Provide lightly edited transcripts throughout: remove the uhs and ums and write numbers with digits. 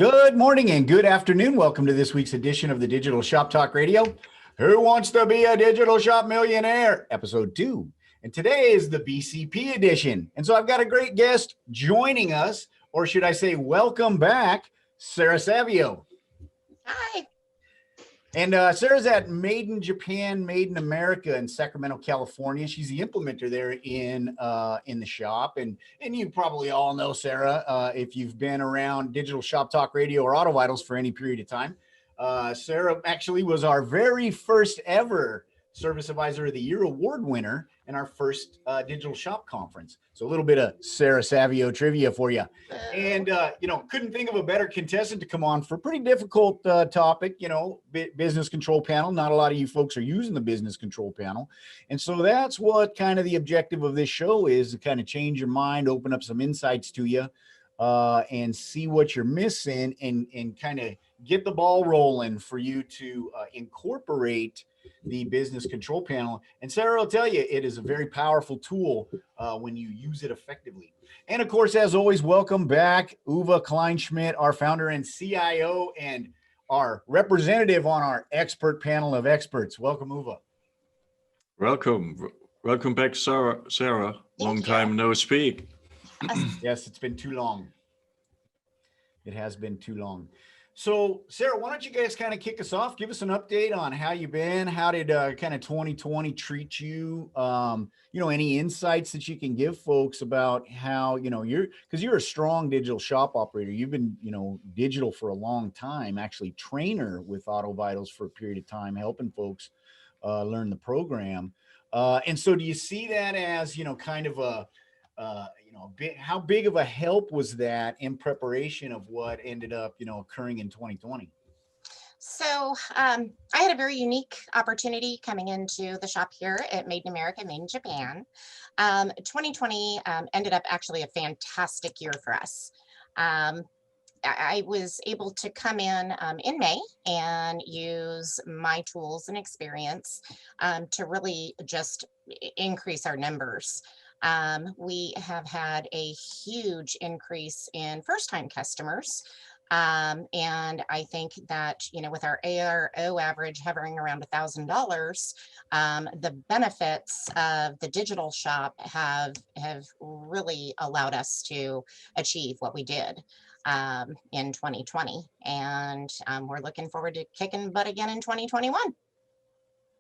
Good morning and good afternoon. Welcome to this week's edition of the Digital Shop Talk Radio. Who wants to be a digital shop millionaire? Episode 2. And today is the BCP edition. And so I've got a great guest joining us, or should I say, welcome back, Sara Savio. Hi. And Sarah's at Made in Japan, Made in America in Sacramento, California. She's the implementer there in the shop. And you probably all know Sara if you've been around Digital Shop Talk Radio or Auto Vitals for any period of time. Sara actually was our very first ever Service Advisor of the Year award winner in our first digital shop conference. So a little bit of Sara Savio trivia for you. And, couldn't think of a better contestant to come on for a pretty difficult topic, business control panel. Not a lot of you folks are using the business control panel. And so that's what kind of the objective of this show is, to kind of change your mind, open up some insights to you and see what you're missing and kind of get the ball rolling for you to incorporate the business control panel. And Sara will tell you, it is a very powerful tool when you use it effectively. And of course, as always, welcome back, Uwe Kleinschmidt, our founder and CIO and our representative on our expert panel of experts. Welcome, Uwe. Welcome back, Sara. Long time no speak. Yes, it's been too long. It has been too long. So, Sara, why don't you guys kind of kick us off? Give us an update on how you've been. How did kind of 2020 treat you? Any insights that you can give folks about how, because you're a strong digital shop operator. You've been, digital for a long time, actually trainer with Auto Vitals for a period of time, helping folks learn the program. And so do you see that as, kind of a how big of a help was that in preparation of what ended up, occurring in 2020? So I had a very unique opportunity coming into the shop here at Made in America, Made in Japan. 2020 ended up actually a fantastic year for us. I was able to come in May and use my tools and experience to really just increase our numbers. We have had a huge increase in first-time customers. And I think that, with our ARO average hovering around $1,000, the benefits of the digital shop have really allowed us to achieve what we did in 2020. And we're looking forward to kicking butt again in 2021.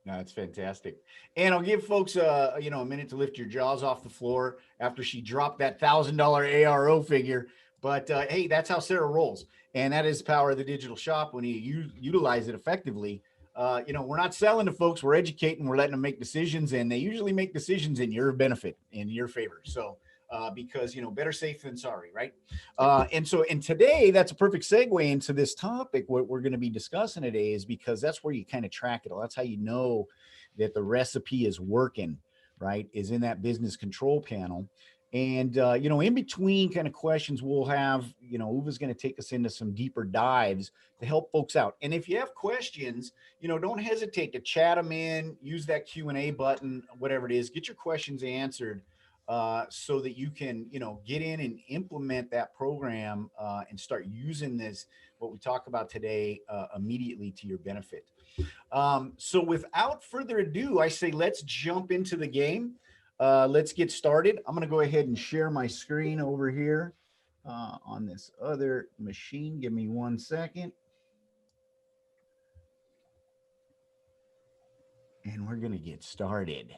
No, that's fantastic. And I'll give folks a minute to lift your jaws off the floor after she dropped that $1,000 ARO figure. But hey, that's how Sara rolls. And that is the power of the digital shop when you utilize it effectively. We're not selling to folks, we're educating, we're letting them make decisions, and they usually make decisions in your benefit, in your favor. So because, better safe than sorry, right? And today, that's a perfect segue into this topic. What we're going to be discussing today is because that's where you kind of track it all. That's how you know that the recipe is working, right? Is in that business control panel. And, in between kind of questions, we'll have, Uwe's going to take us into some deeper dives to help folks out. And if you have questions, don't hesitate to chat them in, use that Q&A button, whatever it is, get your questions answered. So that you can, get in and implement that program and start using this, what we talk about today, immediately to your benefit. So without further ado, I say, let's jump into the game. Let's get started. I'm going to go ahead and share my screen over here on this other machine. Give me 1 second. And we're going to get started.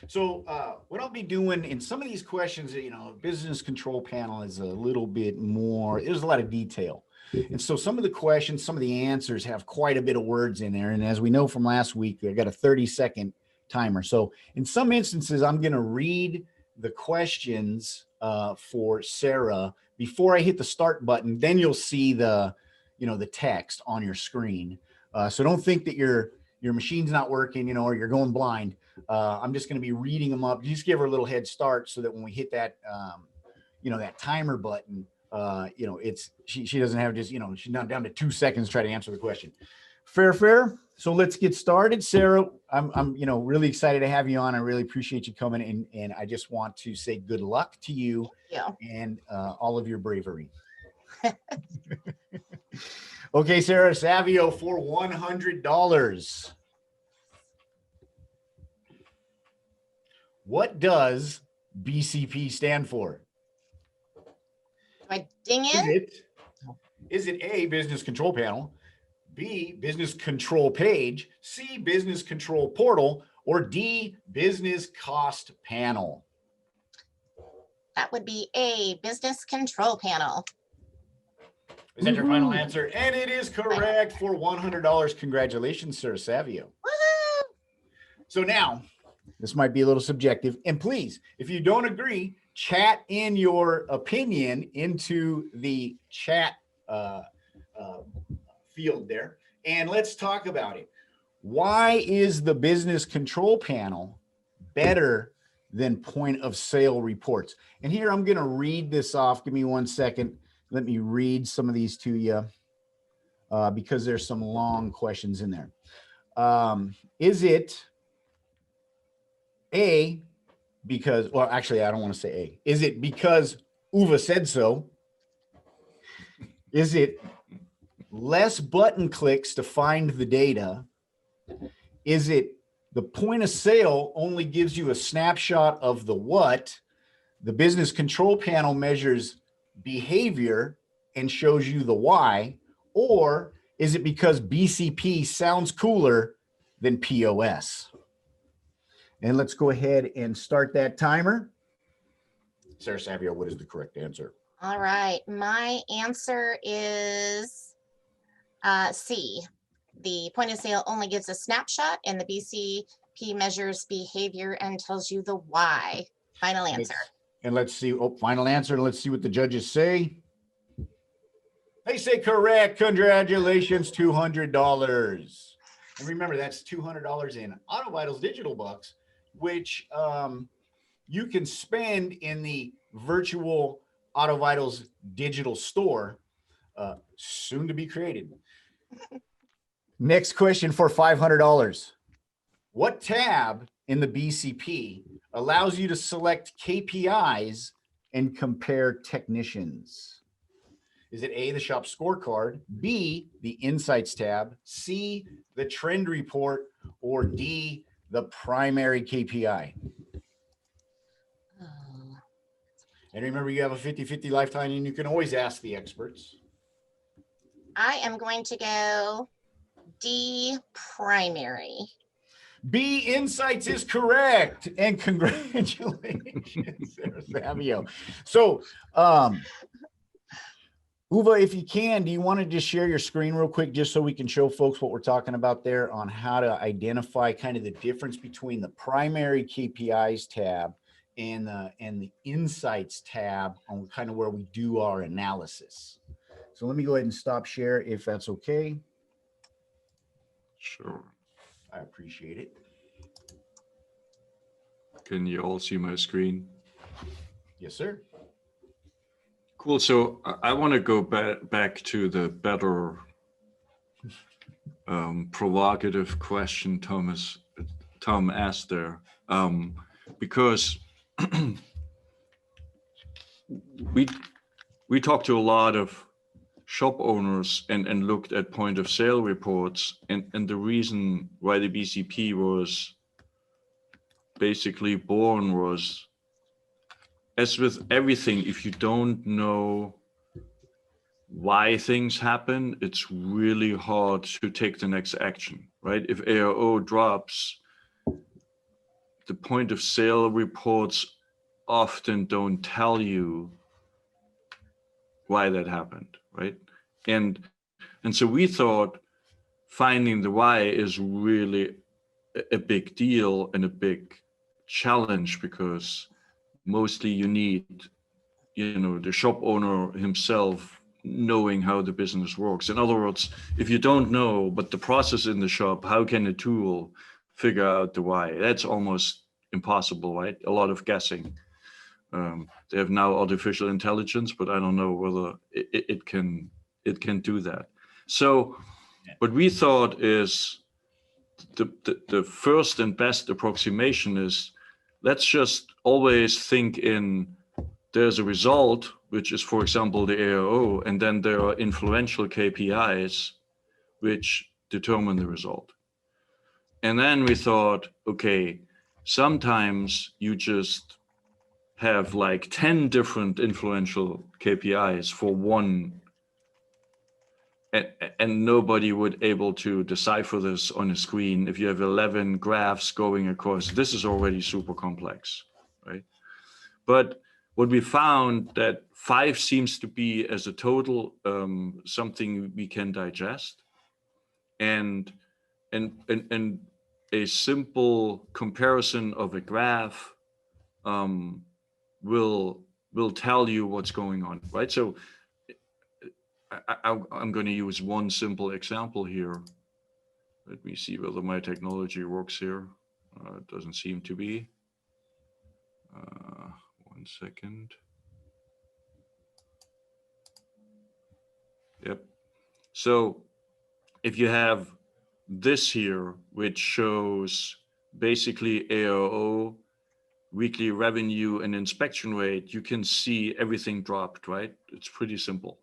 So what I'll be doing in some of these questions, business control panel is a little bit more, there's a lot of detail. And so some of the questions, some of the answers have quite a bit of words in there. And as we know from last week, I got a 30-second timer. So in some instances, I'm going to read the questions for Sara before I hit the start button. Then you'll see the text on your screen. So don't think that your machine's not working, or you're going blind. I'm just going to be reading them up. Just give her a little head start so that when we hit that, that timer button, she doesn't have just, she's not down to 2 seconds to try to answer the question. Fair. So let's get started. Sara, I'm really excited to have you on. I really appreciate you coming in, and I just want to say good luck to you and all of your bravery. Okay, Sara Savio for $100. What does BCP stand for? Do I ding in? Is it A, Business Control Panel, B, Business Control Page, C, Business Control Portal, or D, Business Cost Panel? That would be A, Business Control Panel. Is that your final answer? And it is correct for $100. Congratulations, Sara Savio. Woohoo! So now, this might be a little subjective. And please, if you don't agree, chat in your opinion into the chat field there. And let's talk about it. Why is the Business Control Panel better than point of sale reports? And here I'm going to read this off. Give me 1 second. Let me read some of these to you because there's some long questions in there. Is it A, because, well, actually, I don't want to say A. Is it because Uva said so? Is it less button clicks to find the data? Is it the point of sale only gives you a snapshot of the what? The Business Control Panel measures behavior and shows you the why? Or is it because BCP sounds cooler than POS? And let's go ahead and start that timer. Sara Savio, what is the correct answer? All right, my answer is C. The point of sale only gives a snapshot and the BCP measures behavior and tells you the why. Final answer. And let's see, final answer, and let's see what the judges say. They say correct. Congratulations, $200. And remember, that's $200 in Auto Vitals digital bucks, which you can spend in the virtual Auto Vitals digital store, soon to be created. Next question for $500. What tab in the BCP allows you to select KPIs and compare technicians? Is it A, the shop scorecard, B, the insights tab, C, the trend report, or D, the primary KPI? And remember, you have a 50-50 lifetime and you can always ask the experts. I am going to go D, primary. B, insights is correct. And congratulations, Sara Savio. So, Uva, if you can, do you want to just share your screen real quick, just so we can show folks what we're talking about there on how to identify kind of the difference between the primary KPIs tab and the insights tab on kind of where we do our analysis. So let me go ahead and stop share if that's okay. Sure. I appreciate it. Can you all see my screen? Yes, sir. Cool. So I want to go back to the better provocative question Tom asked there, because we talked to a lot of shop owners and looked at point of sale reports, and the reason why the BCP was basically born was, as with everything, if you don't know why things happen, it's really hard to take the next action, right? If ARO drops, the point of sale reports often don't tell you why that happened, right? And so we thought finding the why is really a big deal and a big challenge, because mostly you need, the shop owner himself knowing how the business works. In other words, if you don't know, but the process in the shop, how can a tool figure out the why? That's almost impossible, right? A lot of guessing. They have now artificial intelligence, but I don't know whether it can do that. So what we thought is the first and best approximation is, let's just always think in, there's a result, which is, for example, the ARO, and then there are influential KPIs, which determine the result. And then we thought, okay, sometimes you just have like 10 different influential KPIs for one, and nobody would able to decipher this on a screen. If you have 11 graphs going across, this is already super complex, right? But what we found that 5 seems to be as a total something we can digest, and a simple comparison of a graph will tell you what's going on, right? So I'm going to use one simple example here. Let me see whether my technology works here. It doesn't seem to be. 1 second. Yep. So if you have this here, which shows basically ARO, weekly revenue, and inspection rate, you can see everything dropped, right? It's pretty simple.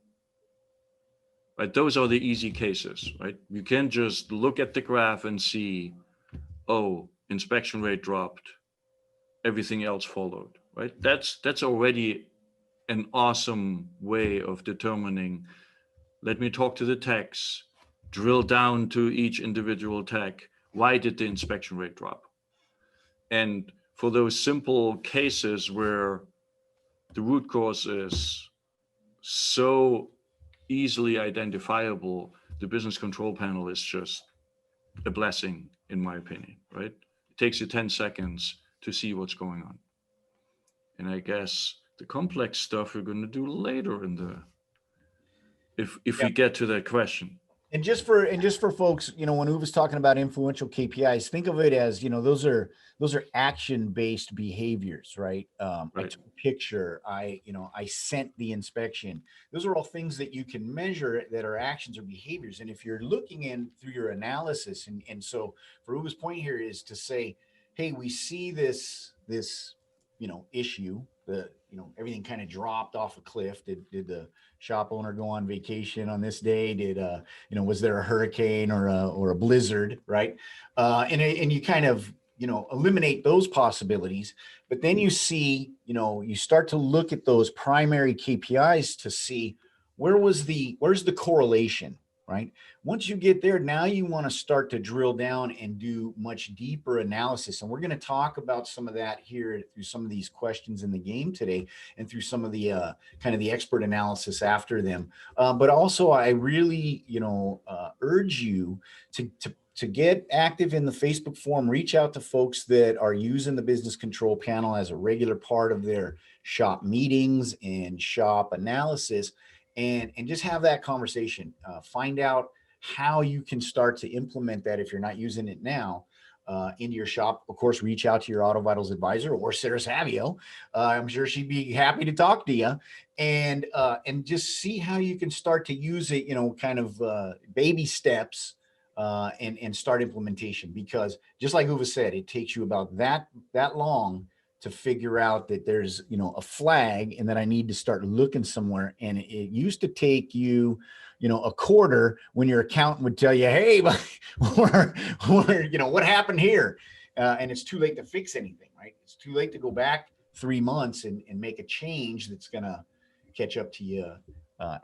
Right, those are the easy cases, right? You can just look at the graph and see, oh, inspection rate dropped, everything else followed, right? That's already an awesome way of determining, let me talk to the techs, drill down to each individual tech, why did the inspection rate drop? And for those simple cases where the root cause is so easily identifiable, the business control panel is just a blessing, in my opinion, right? It takes you 10 seconds to see what's going on. And I guess the complex stuff we're going to do later in the, if we get to that question. And just for folks, you know, when Uwe was talking about influential KPIs, think of it as, you know, those are action-based behaviors, right? I took a picture, I sent the inspection. Those are all things that you can measure that are actions or behaviors. And if you're looking in through your analysis, and so for Uwe's point here is to say, hey, we see this, you know, issue, everything kind of dropped off a cliff. Did the shop owner go on vacation on this day? Did was there a hurricane or a blizzard, right? And you kind of, eliminate those possibilities, but then you see, you start to look at those primary KPIs to see where's the correlation, right? Once you get there, now you want to start to drill down and do much deeper analysis. And we're going to talk about some of that here through some of these questions in the game today and through some of the kind of the expert analysis after them. But also I really, urge you to get active in the Facebook forum, reach out to folks that are using the business control panel as a regular part of their shop meetings and shop analysis, and just have that conversation. Find out how you can start to implement that if you're not using it now into your shop. Of course, reach out to your Auto Vitals advisor or Sara Savio. I'm sure she'd be happy to talk to you, and just see how you can start to use it, kind of baby steps, and start implementation. Because just like Uwe said, it takes you about that long to figure out that there's, a flag and that I need to start looking somewhere. And it used to take you, a quarter when your accountant would tell you, hey, what happened here? And it's too late to fix anything, right? It's too late to go back 3 months and make a change that's going to catch up to you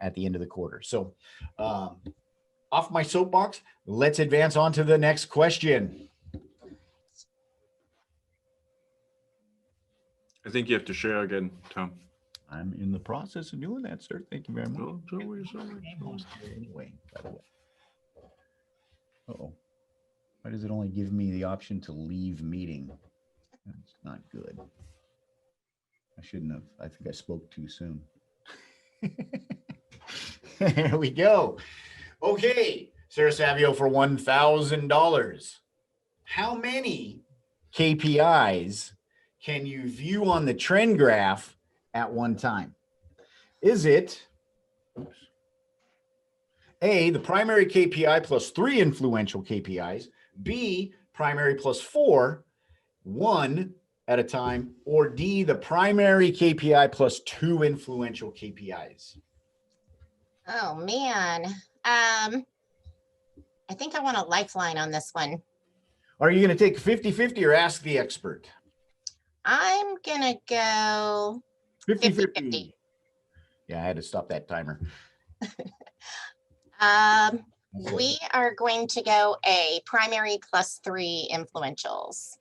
at the end of the quarter. So off my soapbox, let's advance on to the next question. I think you have to share again, Tom. I'm in the process of doing that, sir. Thank you very much. Anyway, by the way. Uh-oh. Why does it only give me the option to leave meeting? That's not good. I shouldn't have. I think I spoke too soon. There we go. Okay, Sara Savio for $1,000. How many KPIs can you view on the trend graph at one time? Is it A, the primary KPI plus 3 influential KPIs, B, primary plus 4, 1 at a time, or D, the primary KPI plus 2 influential KPIs? Oh man. I think I want a lifeline on this one. Are you going to take 50-50 or ask the expert? I'm gonna go 50-50. Yeah, I had to stop that timer. We are going to go A, primary plus 3 influentials.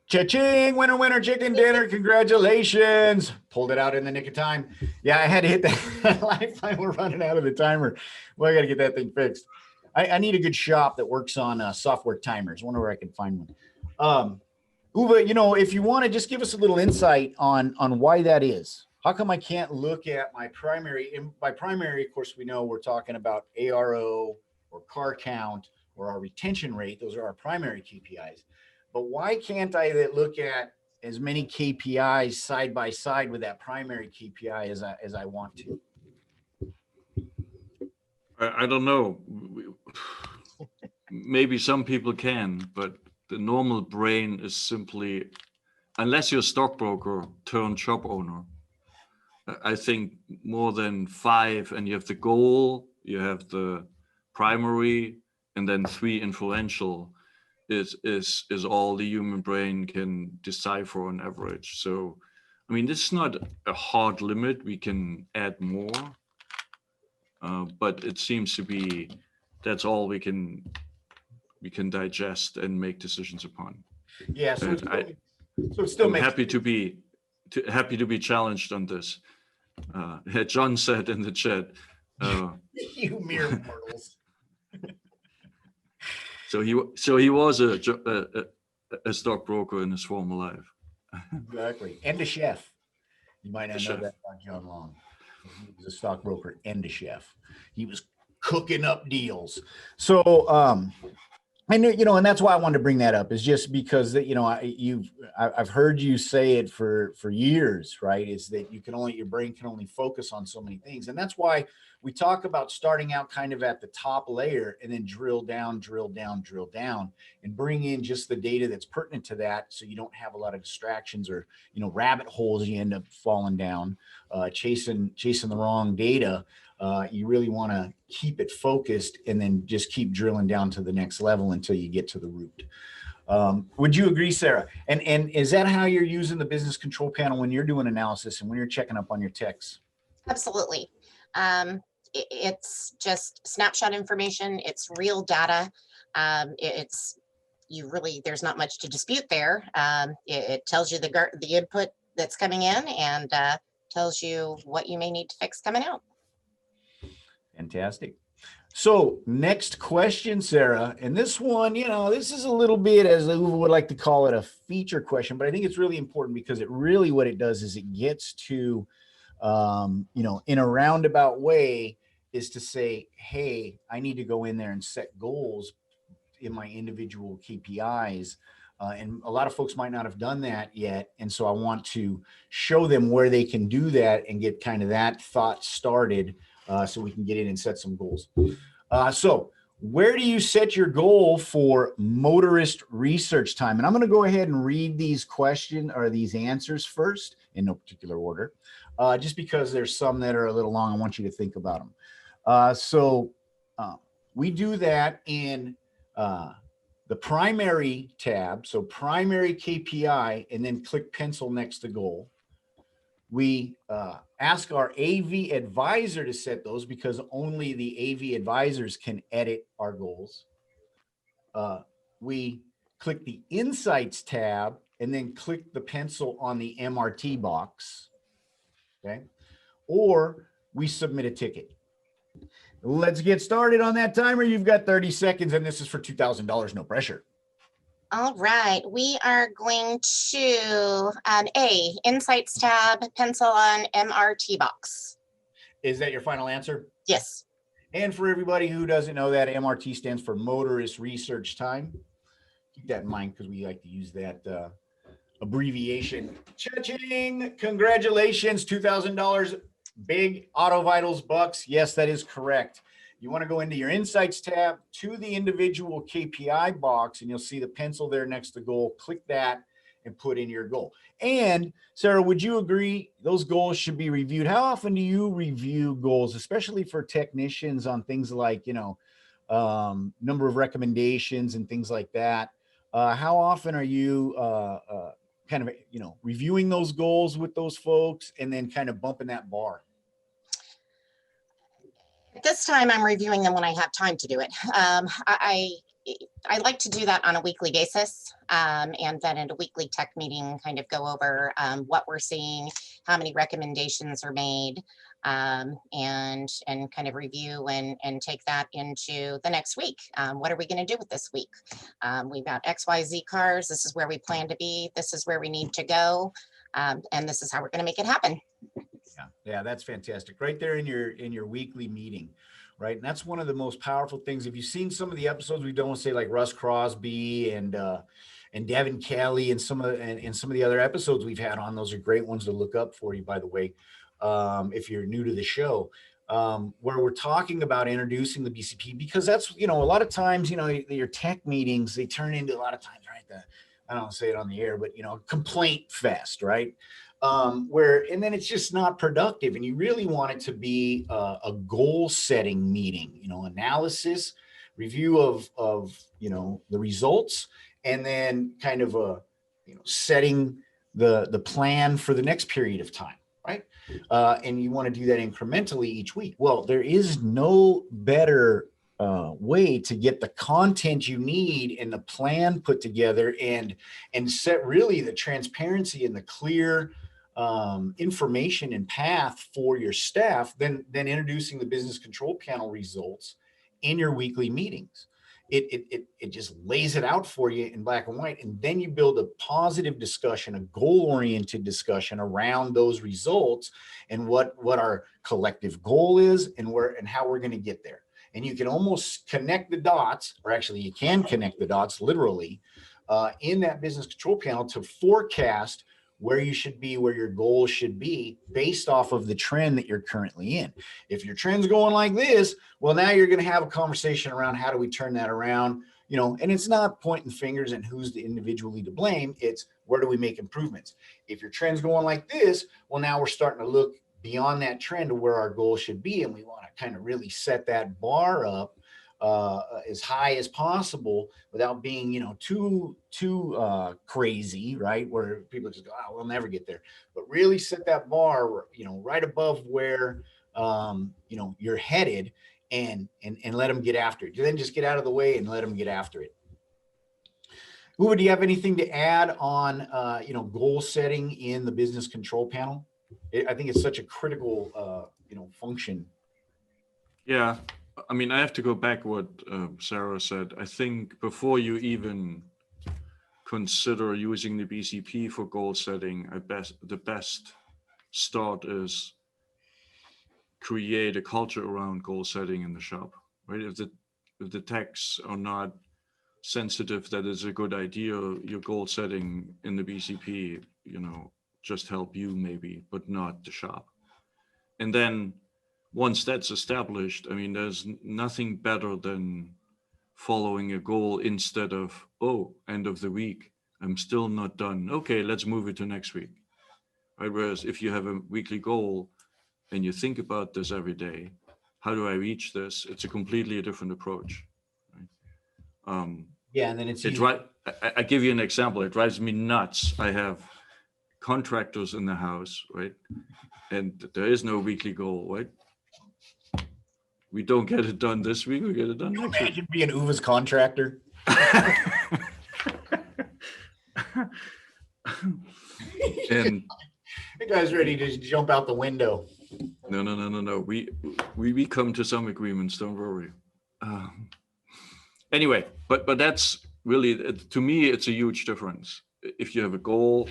Cha-ching, winner, winner, chicken dinner. Congratulations. Pulled it out in the nick of time. Yeah, I had to hit that lifeline. We're running out of the timer. Well, I got to get that thing fixed. I need a good shop that works on software timers. I wonder where I can find one. Uwe, you know, if you want to just give us a little insight on why that is. How come I can't look at my primary? By primary, of course, we know we're talking about ARO or car count or our retention rate. Those are our primary KPIs. But why can't I look at as many KPIs side by side with that primary KPI as I want to? I don't know. Maybe some people can, but the normal brain is simply, unless you're a stockbroker turned shop owner, I think more than 5, and you have the goal, you have the primary, and then 3 influential is all the human brain can decipher on average. So, I mean, this is not a hard limit. We can add more, but it seems to be that's all we can digest and make decisions upon. Yeah, so it still I'm makes happy to be challenged on this. John said in the chat. You mere mortals. So he was a stockbroker in his former life. Exactly, and a chef. You might not know Chef. that about John Long. He was a stockbroker and a chef. He was cooking up deals. So, I knew, you know, and that's why I wanted to bring that up, is just because that, you know, I've heard you say it for years, right? Is that your brain can only focus on so many things. And that's why we talk about starting out kind of at the top layer and then drill down, and bring in just the data that's pertinent to that. So you don't have a lot of distractions or, you know, rabbit holes you end up falling down, chasing the wrong data. You really want to keep it focused and then just keep drilling down to the next level until you get to the root. Would you agree, Sarah? And is that how you're using the business control panel when you're doing analysis and when you're checking up on your techs? Absolutely. It's just snapshot information. It's real data. There's not much to dispute there. It tells you the input that's coming in and tells you what you may need to fix coming out. Fantastic. So next question, Sarah, and this one, you know, this is a little bit, as Uwe would like to call it, a feature question, but I think it's really important because what it does is it gets to, you know, in a roundabout way, is to say, hey, I need to go in there and set goals in my individual KPIs. And a lot of folks might not have done that yet. And so I want to show them where they can do that and get kind of that thought started so we can get in and set some goals. So where do you set your goal for motorist research time? And I'm going to go ahead and read these questions or these answers first in no particular order, just because there's some that are a little long. I want you to think about them. So we do that in the primary tab. So primary KPI, and then click pencil next to goal. We ask our AV advisor to set those because only the AV advisors can edit our goals. We click the Insights tab and then click the pencil on the MRT box, okay? Or we submit a ticket. Let's get started on that timer. You've got 30 seconds, and this is for $2,000, no pressure. All right, we are going to A, Insights tab, pencil on MRT box. Is that your final answer? Yes. And for everybody who doesn't know that, MRT stands for Motorist Research Time. Keep that in mind because we like to use that abbreviation. Cha-ching! Congratulations, $2,000. Big Auto Vitals bucks. Yes, that is correct. You want to go into your Insights tab to the individual KPI box, and you'll see the pencil there next to goal. Click that, and put in your goal. And Sarah, would you agree those goals should be reviewed? How often do you review goals, especially for technicians, on things like, number of recommendations and things like that? How often are you kind of, reviewing those goals with those folks and then kind of bumping that bar? At this time, I'm reviewing them when I have time to do it. I like to do that on a weekly basis, and then in a weekly tech meeting, kind of go over what we're seeing, how many recommendations are made, and kind of review and take that into the next week. What are we going to do with this week? We've got XYZ cars. This is where we plan to be. This is where we need to go, and this is how we're going to make it happen. Yeah, that's fantastic. Right there in your weekly meeting, right? And that's one of the most powerful things. If you've seen some of the episodes we've done with, say, like Russ Crosby and Devin Kelly and some of the other episodes we've had on, those are great ones to look up for you, by the way, if you're new to the show, where we're talking about introducing the BCP, because that's, a lot of times, your tech meetings, they turn into, a lot of times, right, I don't want to say it on the air, but, complaint fest, right? And then it's just not productive, and you really want it to be a goal setting meeting, analysis, review of the results, and then kind of setting the plan for the next period of time, right? And you want to do that incrementally each week. Well, there is no better way to get the content you need and the plan put together and set really the transparency and the clear information and path for your staff than introducing the business control panel results in your weekly meetings. It just lays it out for you in black and white, and then you build a positive discussion, a goal-oriented discussion around those results and what our collective goal is and how we're going to get there. And you can almost connect the dots, or actually you can connect the dots literally in that business control panel to forecast where you should be, where your goals should be based off of the trend that you're currently in. If your trend's going like this, well, now you're going to have a conversation around how do we turn that around, and it's not pointing fingers and who's the individually to blame. It's where do we make improvements? If your trend's going like this, well, now we're starting to look beyond that trend to where our goal should be. And we want to kind of really set that bar up as high as possible without being, too crazy, right? Where people just go, oh, we'll never get there. But really set that bar, right above where, you're headed, and let them get after it. Then just get out of the way and let them get after it. Uwe, do you have anything to add on, goal setting in the business control panel? I think it's such a critical, function. Yeah. I mean, I have to go back what Sara said. I think before you even consider using the BCP for goal setting, the best start is create a culture around goal setting in the shop, right? If the techs are not sensitive that it's a good idea, your goal setting in the BCP, just help you maybe, but not the shop. And then once that's established, I mean, there's nothing better than following a goal instead of, oh, end of the week, I'm still not done. Okay, let's move it to next week. Right? Whereas if you have a weekly goal and you think about this every day, how do I reach this? It's a completely different approach. Right? Yeah, and then I give you an example. It drives me nuts. I have contractors in the house, right? And there is no weekly goal, right? We don't get it done this week, we get it done next week. Imagine being Uwe's contractor. And the guy's ready to jump out the window. No. We come to some agreements, don't worry. Anyway, but that's really, to me, it's a huge difference. If you have a goal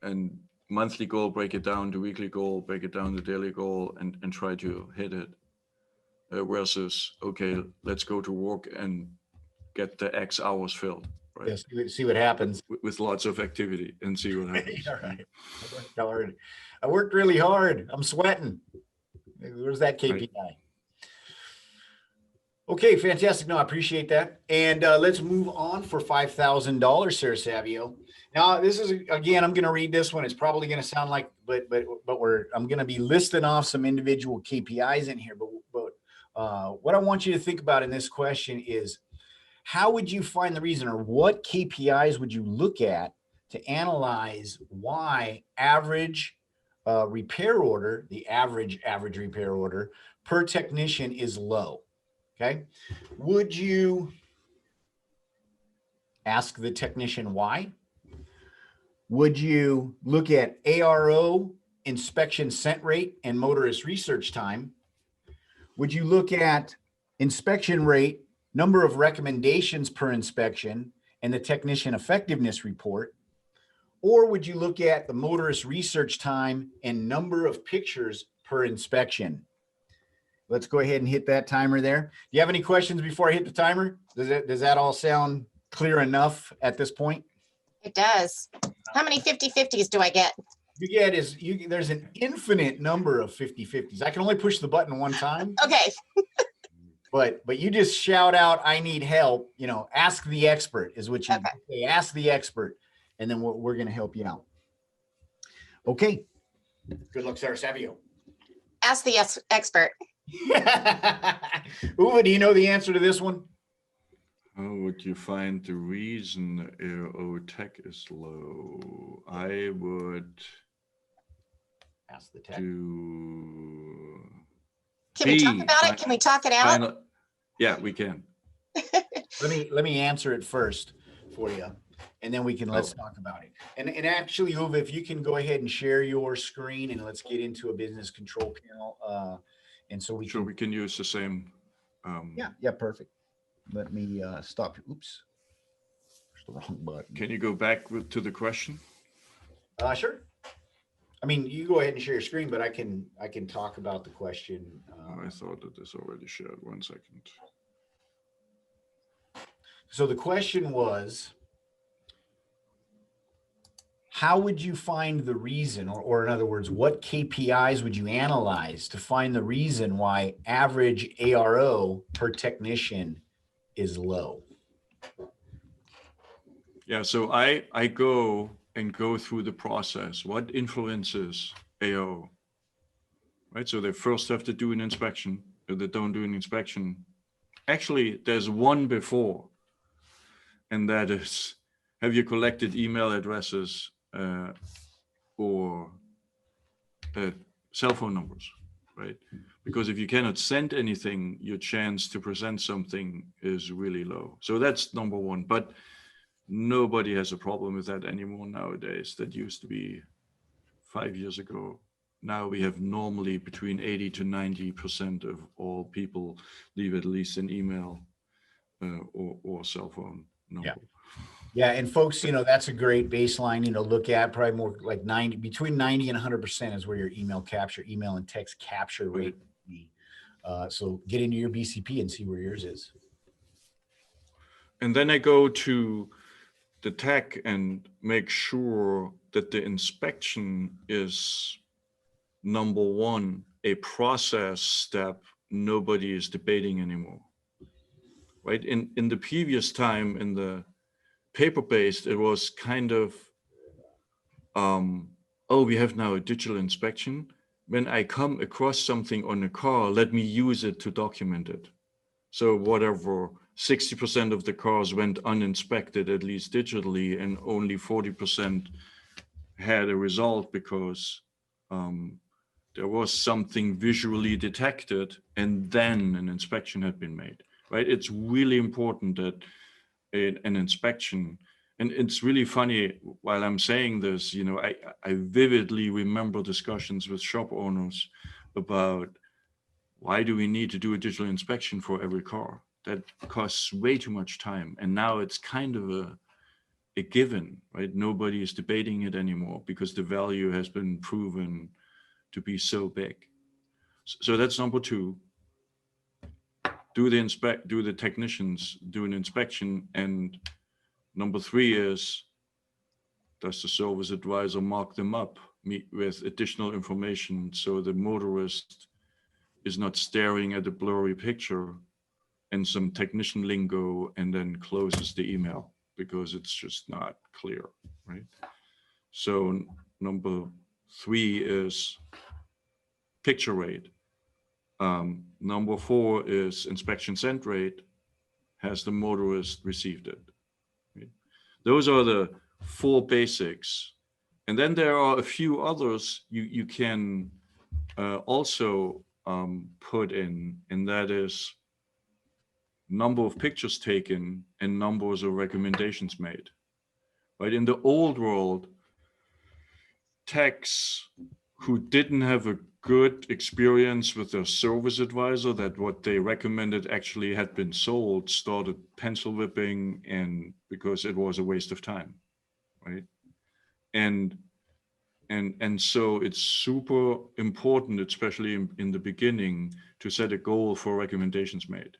and monthly goal, break it down to weekly goal, break it down to daily goal, and try to hit it. Versus, okay, let's go to work and get the X hours filled, right? Yes, see what happens. With lots of activity and see what happens. All right. I worked really hard. I'm sweating. Where's that KPI? Right. Okay, fantastic. No, I appreciate that. And let's move on for $5,000, Sara Savio. Now, this is, again, I'm going to read this one. It's probably going to sound like, but I'm going to be listing off some individual KPIs in here. But what I want you to think about in this question is, how would you find the reason, or what KPIs would you look at to analyze why average repair order, the average repair order per technician is low? Okay. Would you ask the technician why? Would you look at ARO, inspection sent rate, and motorist research time? Would you look at inspection rate, number of recommendations per inspection, and the technician effectiveness report? Or would you look at the motorist research time and number of pictures per inspection? Let's go ahead and hit that timer there. Do you have any questions before I hit the timer? Does that all sound clear enough at this point? It does. How many 50/50s do I get? You get is there's an infinite number of 50/50s. I can only push the button one time. Okay. But you just shout out, I need help, ask the expert is what you say. Ask the expert, and then we're going to help you out. Okay. Good luck, Sara Savio. Ask the expert. Uwe, do you know the answer to this one? How would you find the reason ARO tech is low? I would ask the tech. Do. Can we talk about it? Can we talk it out? Yeah, we can. Let me answer it first for you, and then let's talk about it. And actually, Uwe, if you can go ahead and share your screen, and let's get into a business control panel. And so we can use the same. Yeah, perfect. Let me stop. Oops, there's the wrong button. Can you go back to the question? Sure. I mean, you go ahead and share your screen, but I can talk about the question. I thought that this already shared. 1 second. So the question was, how would you find the reason, or in other words, what KPIs would you analyze to find the reason why average ARO per technician is low? Yeah, so I go through the process. What influences AO? Right, so they first have to do an inspection. If they don't do an inspection, actually there's one before, and that is, have you collected email addresses or cell phone numbers, right? Because if you cannot send anything, your chance to present something is really low. So that's number one, but nobody has a problem with that anymore nowadays. That used to be 5 years ago. Now we have normally between 80 to 90% of all people leave at least an email or cell phone number. Yeah. Yeah, and folks, that's a great baseline, look at. Probably more like between 90 and 100% is where your email and text capture rate would be. So get into your BCP and see where yours is. And then I go to the tech and make sure that the inspection is, number one, a process step nobody is debating anymore, right? In the previous time, in the paper-based, it was kind of, we have now a digital inspection. When I come across something on a car, let me use it to document it. So whatever, 60% of the cars went uninspected, at least digitally, and only 40% had a result because there was something visually detected and then an inspection had been made, right? It's really important that an inspection, and it's really funny while I'm saying this, I vividly remember discussions with shop owners about, why do we need to do a digital inspection for every car? That costs way too much time. And now it's kind of a given, right? Nobody is debating it anymore because the value has been proven to be so big. So that's number two. Do the technicians do an inspection? And number three is, does the service advisor mark them up with additional information so the motorist is not staring at a blurry picture and some technician lingo and then closes the email, because it's just not clear, right? So number 3 is picture rate. Number 4 is inspection sent rate. Has the motorist received it? Right? Those are the 4 basics. And then there are a few others you can also put in, and that is number of pictures taken and numbers of recommendations made. Right? In the old world, techs who didn't have a good experience with their service advisor, that what they recommended actually had been sold, started pencil whipping, and because it was a waste of time, right? And so it's super important, especially in the beginning, to set a goal for recommendations made.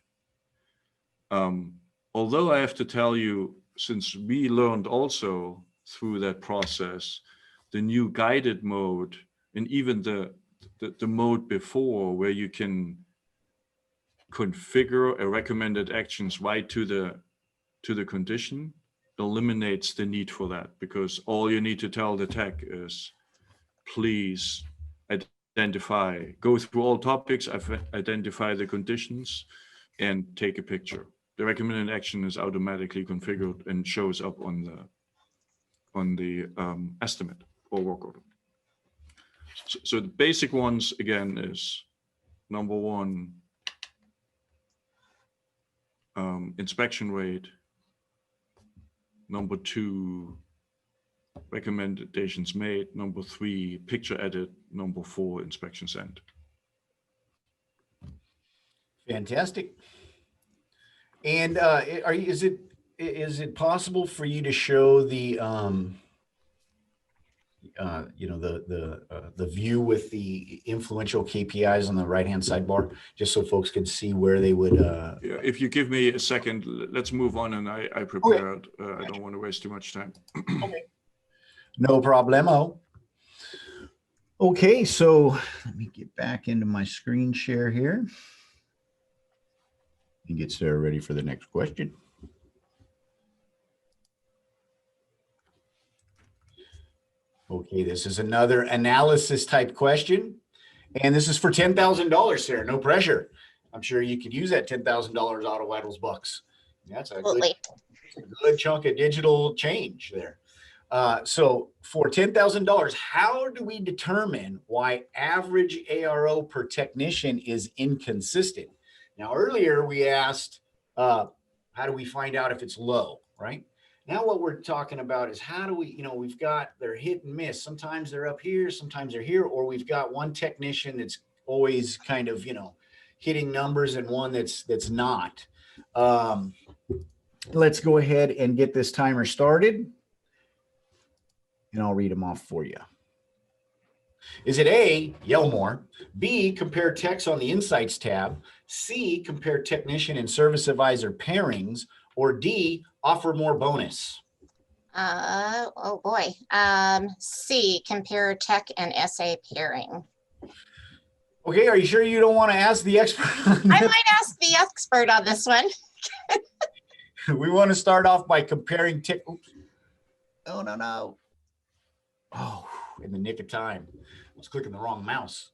Although I have to tell you, since we learned also through that process, the new guided mode, and even the mode before, where you can configure a recommended actions right to the condition, eliminates the need for that, because all you need to tell the tech is, please go through all topics, identify the conditions, and take a picture. The recommended action is automatically configured and shows up on the estimate or work order. So the basic ones, again, is number 1, inspection rate. Number 2, recommendations made. Number 3, picture edit. Number 4, inspection sent. Fantastic. And is it possible for you to show the the view with the influential KPIs on the right-hand sidebar, just so folks can see where they would? Yeah, if you give me a second, let's move on. And I prepared. Okay. I don't want to waste too much time. Okay. No problemo. Okay, so let me get back into my screen share here and get Sarah ready for the next question. Okay, this is another analysis type question. And this is for $10,000, Sarah, no pressure. I'm sure you could use that $10,000 Auto Vitals bucks. That's a good chunk of digital change there. So for $10,000, how do we determine why average ARO per technician is inconsistent? Now, earlier we asked, how do we find out if it's low, right? Now what we're talking about is how do we, we've got, they're hit and miss. Sometimes they're up here, sometimes they're here, or we've got one technician that's always kind of, hitting numbers and one that's not. Let's go ahead and get this timer started. And I'll read them off for you. Is it A, yell more, B, compare techs on the Insights tab, C, compare technician and service advisor pairings, or D, offer more bonus? Oh boy. C, compare tech and SA pairing. Okay, are you sure you don't want to ask the expert? I might ask the expert on this one. We want to start off by comparing tech. Oops. Oh, no. Oh, in the nick of time. I was clicking the wrong mouse.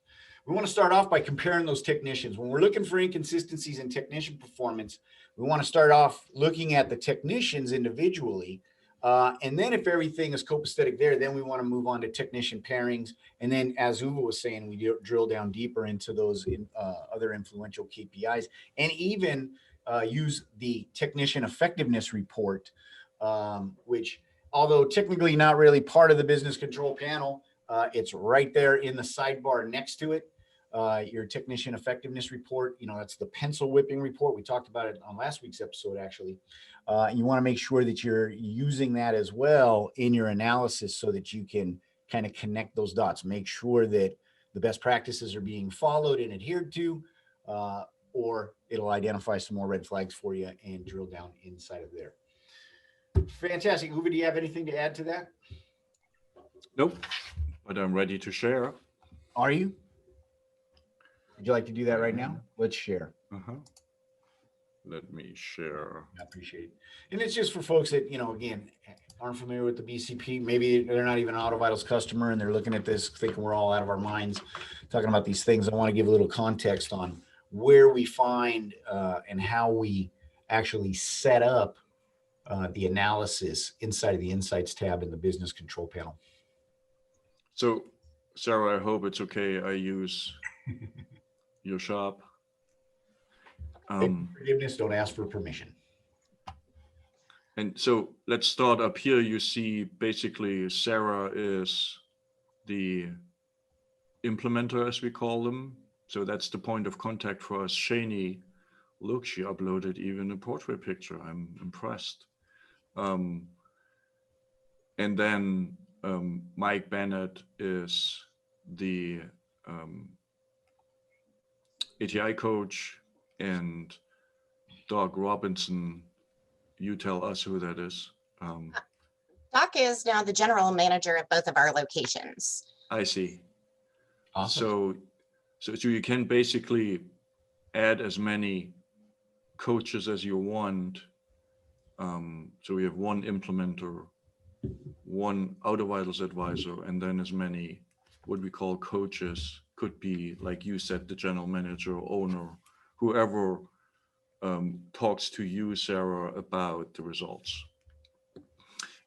We want to start off by comparing those technicians. When we're looking for inconsistencies in technician performance, we want to start off looking at the technicians individually. And then if everything is copacetic there, then we want to move on to technician pairings. And then as Uwe was saying, we drill down deeper into those other influential KPIs, and even use the technician effectiveness report, which, although technically not really part of the business control panel, it's right there in the sidebar next to it. Your technician effectiveness report, that's the pencil whipping report. We talked about it on last week's episode, actually. You want to make sure that you're using that as well in your analysis so that you can kind of connect those dots, make sure that the best practices are being followed and adhered to, or it'll identify some more red flags for you and drill down inside of there. Fantastic. Uwe, do you have anything to add to that? Nope, but I'm ready to share. Are you? Would you like to do that right now? Let's share. let me share. I appreciate it. And it's just for folks that, again, aren't familiar with the BCP. Maybe they're not even an AutoVitals customer and they're looking at this thinking we're all out of our minds talking about these things. I want to give a little context on where we find and how we actually set up the analysis inside of the Insights tab in the Business Control Panel. So, Sarah, I hope it's okay I use your shop. Forgiveness, don't ask for permission. And so let's start up here. You see basically Sarah is the implementer, as we call them. So that's the point of contact for us. Shani, look, she uploaded even a portrait picture. I'm impressed. And then Mike Bennett is the ATI coach, and Doug Robinson, you tell us who that is. Doc is now the general manager at both of our locations. I see. Awesome. So you can basically add as many coaches as you want. So we have one implementer, one AutoVitals advisor, and then as many what we call coaches. Could be, like you said, the general manager, owner, whoever talks to you, Sarah, about the results.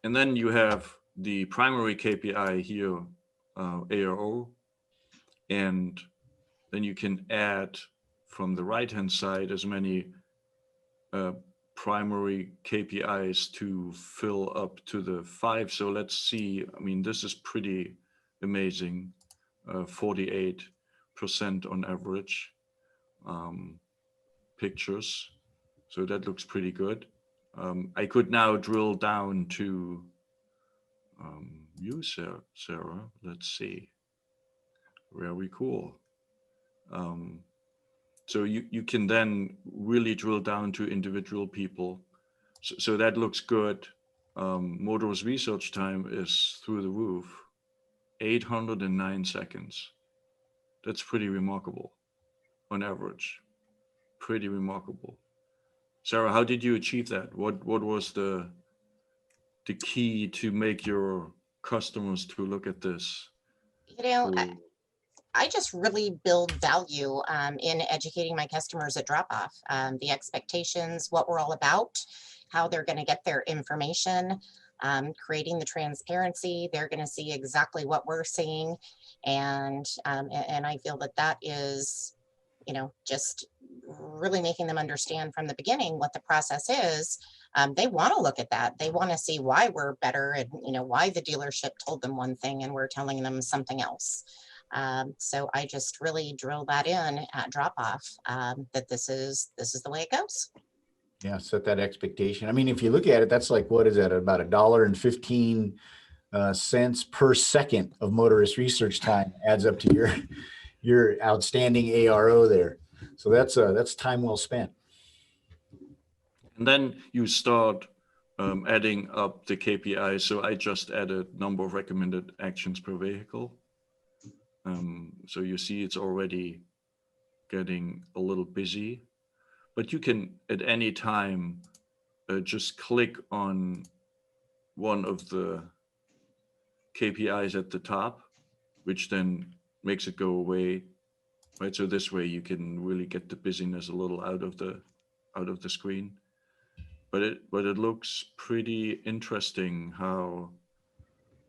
And then you have the primary KPI here, ARO, and then you can add from the right-hand side as many primary KPIs to fill up to the 5. So let's see, I mean, this is pretty amazing, 48% on average pictures. So that looks pretty good. I could now drill down to you, Sarah. Let's see. Very cool. So you can then really drill down to individual people. So that looks good. Motor's research time is through the roof, 809 seconds. That's pretty remarkable on average. Pretty remarkable. Sarah, how did you achieve that? What was the key to make your customers to look at this? I just really build value in educating my customers at drop-off, the expectations, what we're all about, how they're going to get their information, creating the transparency. They're going to see exactly what we're seeing, and I feel that is, just really making them understand from the beginning what the process is. They want to look at that. They want to see why we're better, and why the dealership told them one thing and we're telling them something else. So I just really drill that in at drop off, that this is the way it goes. Yeah, set that expectation. I mean, if you look at it, that's like, what is that? About $1.15 per second of motorist research time adds up to your outstanding ARO there. So that's time well spent. And then you start adding up the KPIs. So I just added number of recommended actions per vehicle. So you see it's already getting a little busy, but you can at any time just click on one of the KPIs at the top, which then makes it go away, right? So this way you can really get the busyness a little out of the screen. But it looks pretty interesting how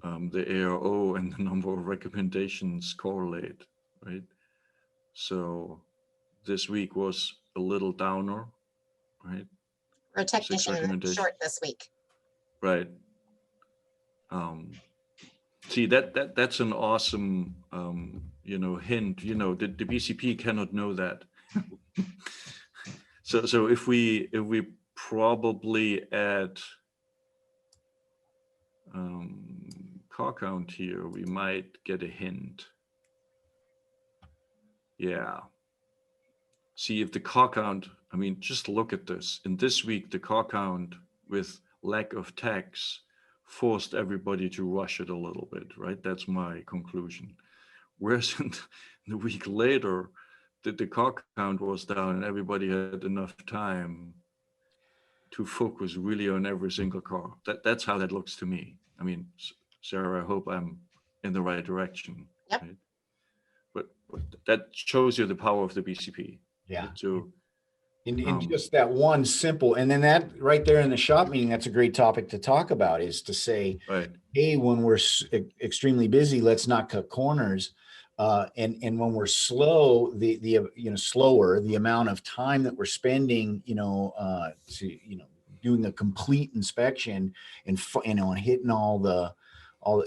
the ARO and the number of recommendations correlate, right? So this week was a little downer, right? We're a technician short this week. Right. See, that's an awesome hint. The BCP cannot know that. So if we probably add car count here, we might get a hint. Yeah. See if the car count, I mean, just look at this. In this week, the car count with lack of tax forced everybody to rush it a little bit, right? That's my conclusion. Whereas in the week later, the car count was down and everybody had enough time to focus really on every single car. That's how that looks to me. I mean, Sarah, I hope I'm in the right direction. Yep. Right? But that shows you the power of the BCP. Yeah. So, And just that one simple, and then that right there in the shop meeting, that's a great topic to talk about, is to say, right. hey, when we're extremely busy, let's not cut corners. And when we're slow, slower, the amount of time that we're spending, doing a complete inspection and hitting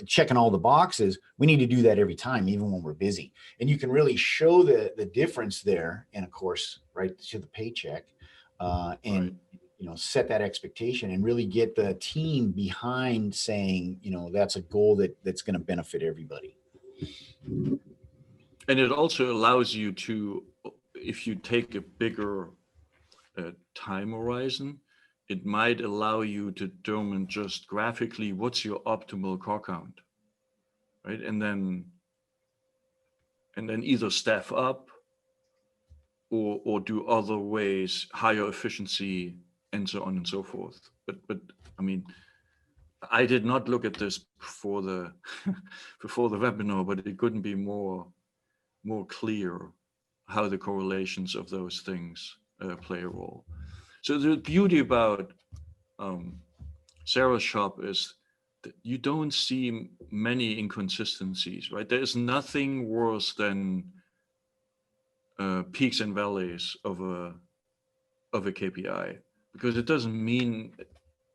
checking all the boxes, we need to do that every time, even when we're busy. And you can really show the difference there. And of course, right to the paycheck, and right. set that expectation and really get the team behind saying, that's a goal that's going to benefit everybody. And it also allows you to, if you take a bigger time horizon, it might allow you to determine just graphically what's your optimal car count, right? And then either staff up or do other ways, higher efficiency, and so on and so forth. But I mean, I did not look at this before the before the webinar, but it couldn't be more clear how the correlations of those things play a role. So the beauty about Sarah's shop is that you don't see many inconsistencies, right? There is nothing worse than peaks and valleys of a KPI, because it doesn't mean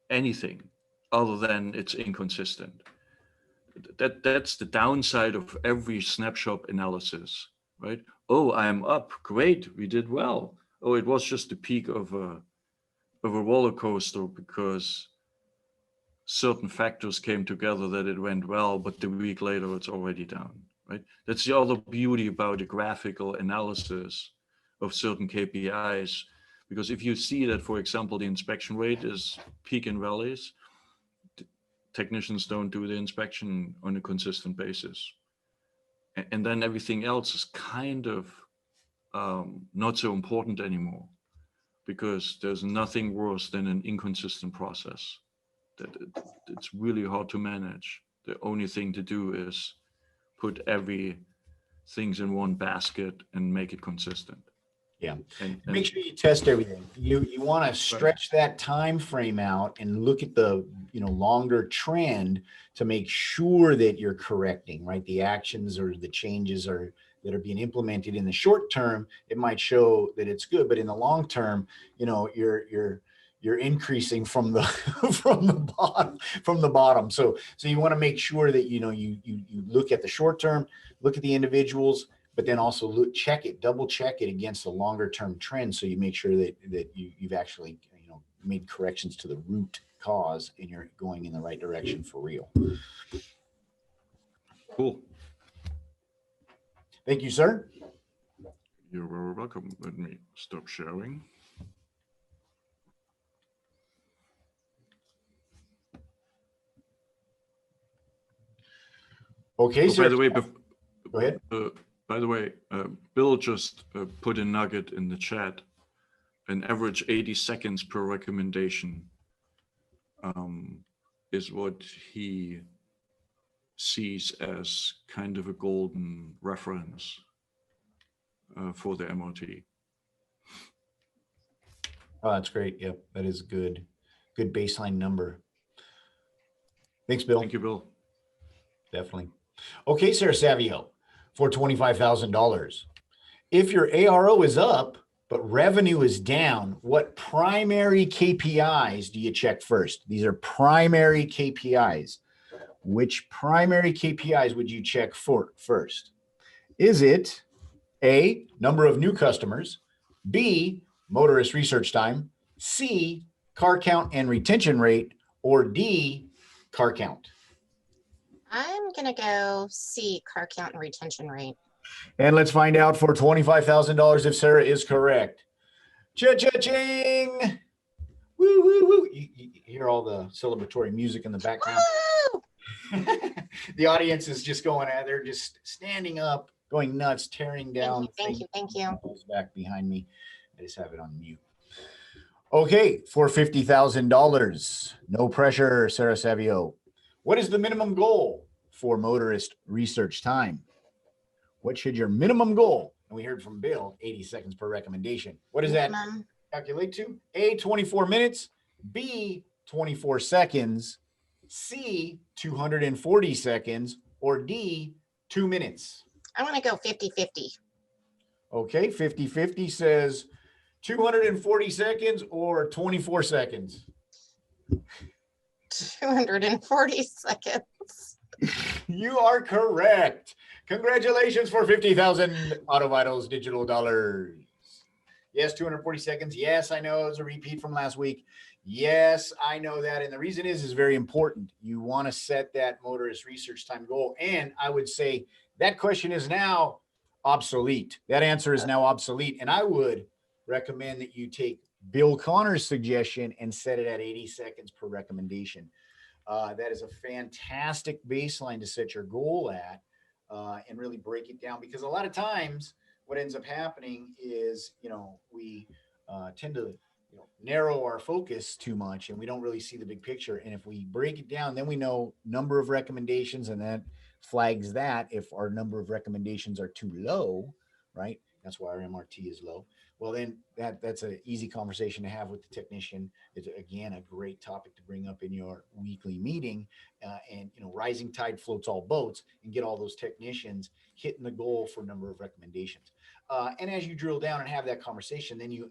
anything other than it's inconsistent. That's the downside of every snapshot analysis, right? Oh, I am up, great, we did well. Oh, it was just the peak of a roller coaster because certain factors came together that it went well, but the week later it's already down, right? That's the other beauty about a graphical analysis of certain KPIs, because if you see that, for example, the inspection rate is peak and valleys, technicians don't do the inspection on a consistent basis. And then everything else is kind of not so important anymore, because there's nothing worse than an inconsistent process. It's really hard to manage. The only thing to do is put every things in one basket and make it consistent. Yeah. And make sure you test everything. You want to stretch that time frame out and look at the longer trend to make sure that you're correcting, right? The actions or the changes that are being implemented in the short term, it might show that it's good, but in the long term, you're increasing from the from the bottom. So you want to make sure that you look at the short term, look at the individuals, but then also double check it against the longer term trend, so you make sure that you've actually made corrections to the root cause and you're going in the right direction for real. Cool. Thank you, sir. You're very welcome. Let me stop sharing. Okay, so sir. By the way, go ahead. By the way, Bill just put a nugget in the chat. An average 80 seconds per recommendation is what he sees as kind of a golden reference for the MOT. Oh, that's great. Yep, that is good baseline number. Thanks, Bill. Thank you, Bill. Definitely. Okay, Sara Savio, for $25,000. If your ARO is up, but revenue is down, what primary KPIs do you check first? These are primary KPIs. Which primary KPIs would you check for first? Is it A, number of new customers, B, motorist research time, C, car count and retention rate, or D, car count? I'm going to go C, car count and retention rate. And let's find out for $25,000 if Sarah is correct. Cha-cha-ching! Woo, woo, woo. You hear all the celebratory music in the background. The audience is just going, they're just standing up, going nuts, tearing down. Thank you. Back behind me. I just have it on mute. Okay, for $50,000, no pressure, Sara Savio. What is the minimum goal for motorist research time? What should your minimum goal? And we heard from Bill, 80 seconds per recommendation. What does that calculate to? A, 24 minutes, B, 24 seconds, C, 240 seconds, or D, 2 minutes. I want to go 50-50. Okay, 50-50 says 240 seconds or 24 seconds. 240 seconds. You are correct. Congratulations for 50,000 Auto Vitals digital dollars. Yes, 240 seconds. Yes, I know it's a repeat from last week. Yes, I know that. And the reason is very important. You want to set that motorist research time goal. And I would say that question is now obsolete. That answer is now obsolete. And I would recommend that you take Bill Connor's suggestion and set it at 80 seconds per recommendation. That is a fantastic baseline to set your goal at and really break it down, because a lot of times what ends up happening is, we tend to narrow our focus too much and we don't really see the big picture. And if we break it down, then we know number of recommendations, and that flags that if our number of recommendations are too low, right? That's why our MRT is low. Well, then that's an easy conversation to have with the technician. It's, again, a great topic to bring up in your weekly meeting. And rising tide floats all boats, and get all those technicians hitting the goal for number of recommendations. And as you drill down and have that conversation, then you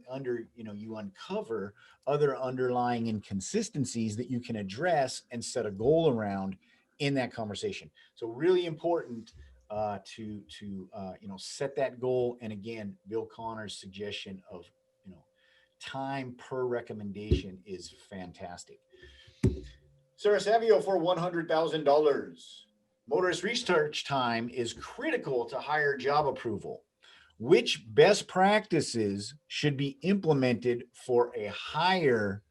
uncover other underlying inconsistencies that you can address and set a goal around in that conversation. So really important to set that goal. And again, Bill Connor's suggestion of time per recommendation is fantastic. Sara Savio for $100,000. Motorist research time is critical to higher job approval. Which best practices should be implemented for a higher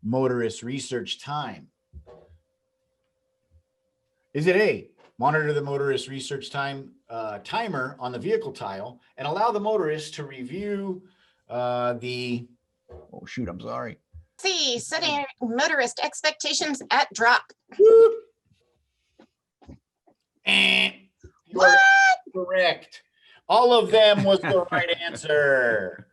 motorist research time? Is it A, monitor the motorist research time timer on the vehicle tile and allow the motorist to review C, setting motorist expectations at drop. You are correct. All of them was the right answer.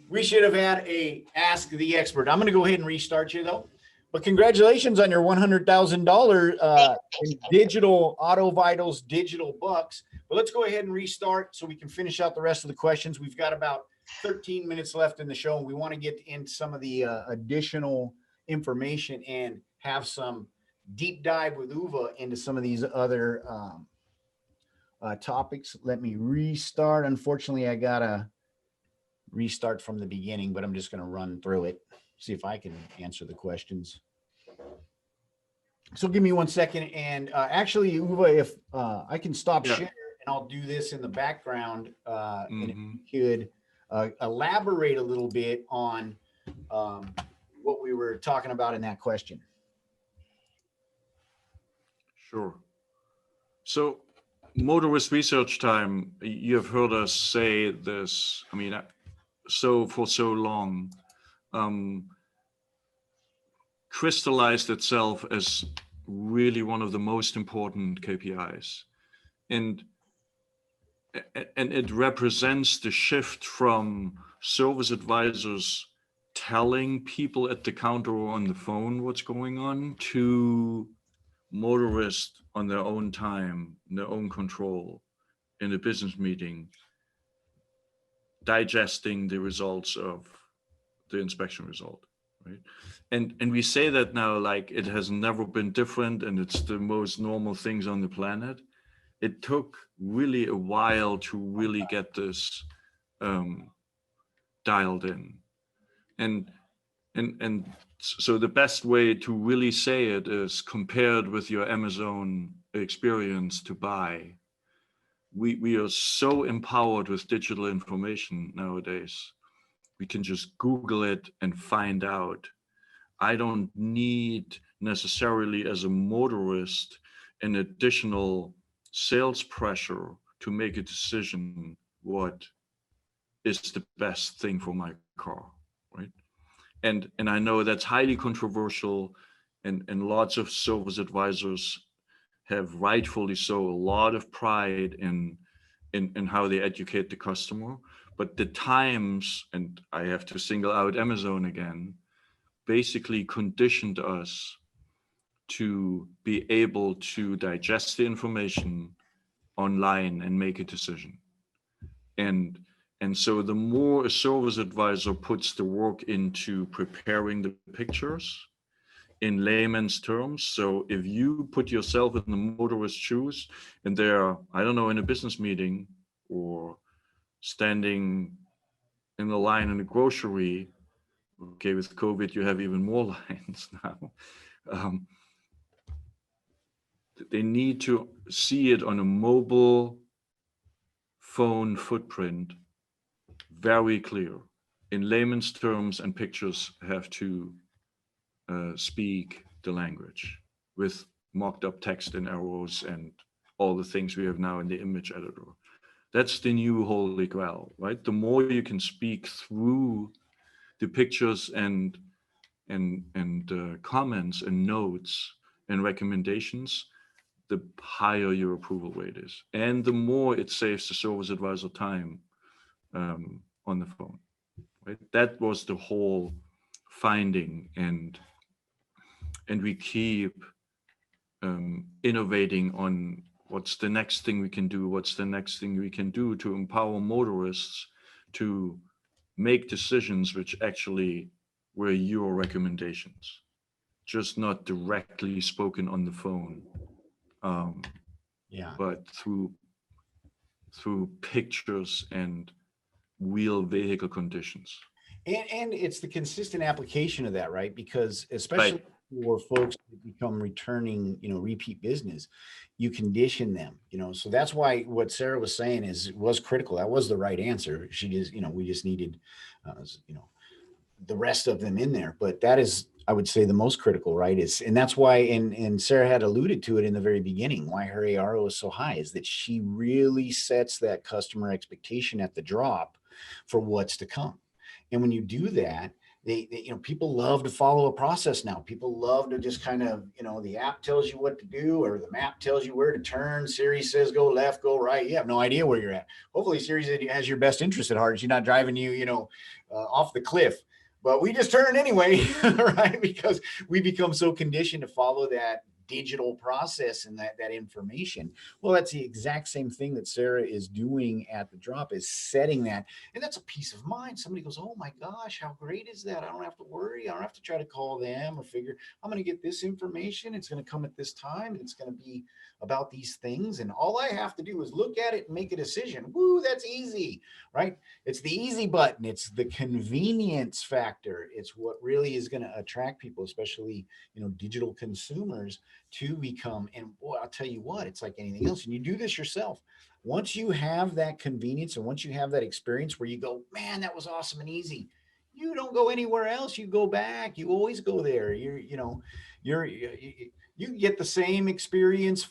We should have had a Ask the Expert. I'm going to go ahead and restart you, though. But congratulations on your $100,000 digital Auto Vitals digital bucks. But let's go ahead and restart so we can finish out the rest of the questions. We've got about 13 minutes left in the show, and we want to get into some of the additional information and have some deep dive with Uwe into some of these other topics. Let me restart. Unfortunately, I got to restart from the beginning, but I'm just going to run through it, see if I can answer the questions. So give me 1 second. And actually, Uwe, if I can stop share, and I'll do this in the background, and if you could elaborate a little bit on what we were talking about in that question. Sure. So motorist research time, you've heard us say this, for so long, crystallized itself as really one of the most important KPIs. And it represents the shift from service advisors telling people at the counter or on the phone what's going on to motorists on their own time, in their own control, in a business meeting, digesting the results of the inspection result, right? And we say that now like it has never been different and it's the most normal things on the planet. It took really a while to really get this dialed in. And so the best way to really say it is compared with your Amazon experience to buy. We are so empowered with digital information nowadays. We can just Google it and find out. I don't need necessarily as a motorist an additional sales pressure to make a decision what is the best thing for my car, right? And I know that's highly controversial, and lots of service advisors have, rightfully so, a lot of pride in how they educate the customer. But the times, and I have to single out Amazon again, basically conditioned us to be able to digest the information online and make a decision. And so the more a service advisor puts the work into preparing the pictures in layman's terms, so if you put yourself in the motorist's shoes and they're, I don't know, in a business meeting or standing in the line in a grocery, okay, with COVID, you have even more lines now. They need to see it on a mobile phone footprint, very clear. In layman's terms, and pictures have to speak the language with mocked up text and arrows and all the things we have now in the image editor. That's the new holy grail, right? The more you can speak through the pictures and comments and notes and recommendations, the higher your approval rate is, and the more it saves the service advisor time on the phone. Right? That was the whole finding, and we keep innovating on what's the next thing we can do, what's the next thing we can do to empower motorists to make decisions which actually were your recommendations, just not directly spoken on the phone, but through pictures and real vehicle conditions. And it's the consistent application of that, right? Because especially for folks that become returning, repeat business, you condition them, so that's why what Sara was saying was critical. That was the right answer. She just, we just needed, the rest of them in there. But that is, I would say, the most critical, right? And that's why, and Sara had alluded to it in the very beginning, why her ARO is so high is that she really sets that customer expectation at the drop for what's to come. And when you do that, they people love to follow a process now. People love to just kind of, the app tells you what to do, or the map tells you where to turn. Siri says, go left, go right. You have no idea where you're at. Hopefully Siri has your best interest at heart. She's not driving you, off the cliff. But we just turn anyway, right? Because we become so conditioned to follow that digital process and that information. Well, that's the exact same thing that Sara is doing at the drop, is setting that. And that's a peace of mind. Somebody goes, oh my gosh, how great is that? I don't have to worry. I don't have to try to call them or figure, I'm going to get this information. It's going to come at this time. It's going to be about these things. And all I have to do is look at it and make a decision. Woo, that's easy, right? It's the easy button. It's the convenience factor. It's what really is going to attract people, especially, digital consumers, to become. And boy, I'll tell you what, it's like anything else. And you do this yourself. Once you have that convenience and once you have that experience where you go, man, that was awesome and easy, you don't go anywhere else. You go back. You always go there. You get the same experience